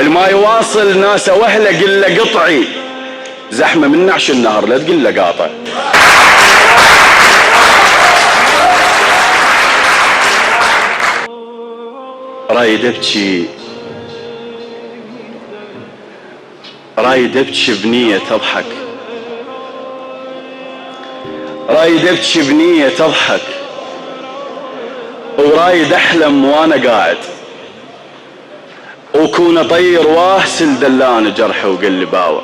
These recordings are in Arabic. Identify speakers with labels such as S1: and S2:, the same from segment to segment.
S1: الما يواصل ناس وهله قل له قطعي، زحمة من نعش النهر لا تقل له قاطع. رايد ابكي رايد ابكي بنية تضحك، رايد ابكي بنية تضحك، ورايد احلم وانا قاعد، وكون طير واسل دلان جرحه وقلباوه.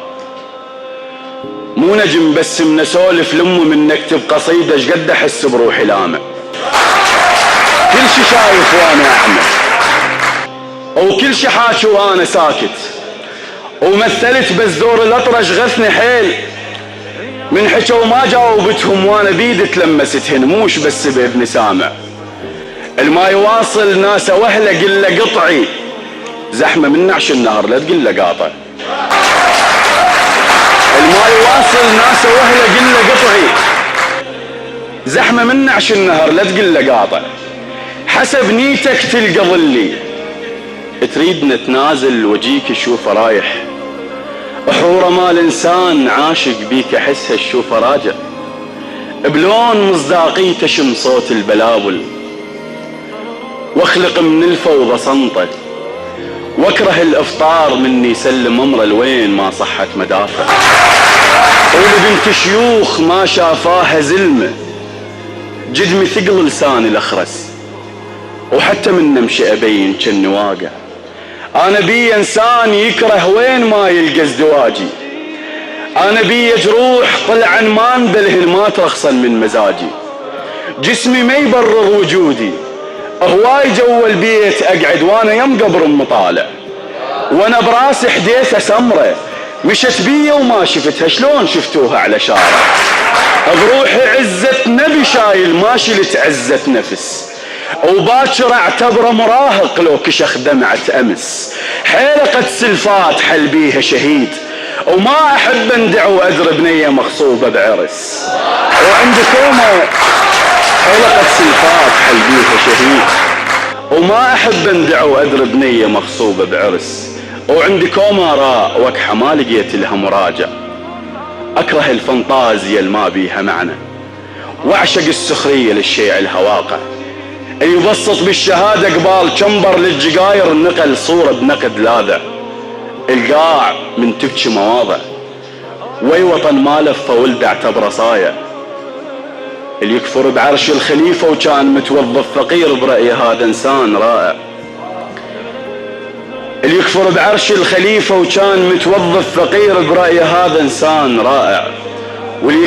S1: مو نجم بس من اسولف لامه من نكتب قصيده شقد احس بروحي لامع، كل شي شايف وانا اعمى، وكل شي حاكي وانا ساكت، ومثلت بس دور الاطرش غثني حيل، من حكوا ما جاوبتهم وانا بيدي تلمست هن، موش بس باذني سامع. الما يواصل ناس وهله قل له قطعي، زحمة من نعش النهر لا تقل له قاطع. الما يواصل ناس وهله قل له قطعي، زحمة من نعش النهر لا تقل له قاطع. حسب نيتك تلقى ظلي، تريد نتنازل وجيك شوفه رايح، حوره مال انسان عاشق بيك احسها الشوفه راجع، بلون مصداقي تشم صوت البلابل، واخلق من الفوضى صنطه، واكره الافطار مني سلم امره لوين ما صحت مدافع، ولبنت شيوخ ما شافاها زلمه، جدمي ثقل لساني الاخرس، وحتى من نمشي ابين كني واقع. انا بي انسان يكره وين ما يلقى ازدواجي، انا بي جروح طلعن ما اندلهن ما ترخصن من مزاجي، جسمي ما يبرر وجودي، هواي جوا البيت اقعد وانا يم قبر مطالع، وانا براسي حديثه سمره، مشت بيا وما شفتها، شلون شفتوها على شارع؟ بروحي عزة نبي شايل ما شلت عزة نفس، وباكر اعتبره مراهق لو كشخ دمعة امس، حيلقة سلفات حل بيها شهيد، وما احب اندع وادر بنية مغصوبة بعرس، وعندي كومة حيلقة سلفات حل بيها شهيد، وما احب اندع وادر بنية مغصوبة بعرس، وعندي كومة راء وكحة ما لقيت لها مراجع، اكره الفانتازيا الما بيها معنى، واعشق السخرية للشيء الهواقع، يبسط بالشهادة قبال شمبر للجقاير نقل صورة بنقد لاذع، القاع من تبكي مواضع، وي وطن ما لف ولد اعتبره صايع، اللي يكفر بعرش الخليفة وكان متوظف فقير برأي هذا انسان رائع، اللي يكفر بعرش الخليفة وكان متوظف فقير برأي هذا انسان رائع، واللي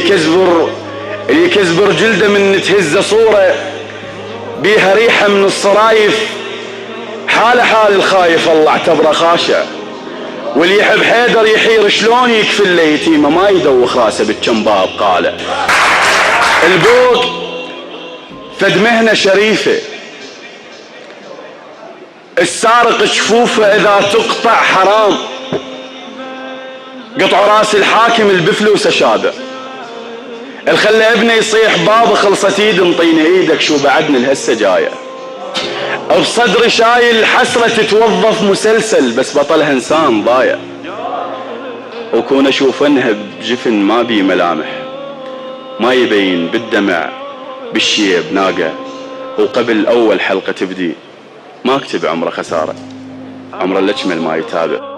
S1: يكزبر جلده من تهز صورة بيها ريحة من الصرايف، حال الخايف الله اعتبره خاشع، واللي يحب حيدر يحير شلون يكفل له يتيمه ما يدوخ راسه بالجنباب قالع. البوق فد مهنة شريفة، السارق جفوفه اذا تقطع حرام، قطع راس الحاكم البفلوسه شادع، الخلى ابنه يصيح بابا خلصت ايد انطيني ايدك شو بعدني الهسه جايه، بصدري شايل حسرة تتوظف مسلسل بس بطلها انسان ضايع، وكون اشوف انها بجفن ما بي ملامح، ما يبين بالدمع بالشيب ناقة، وقبل اول حلقة تبدي ما اكتب عمره خسارة، عمره الاجمل ما يتابع.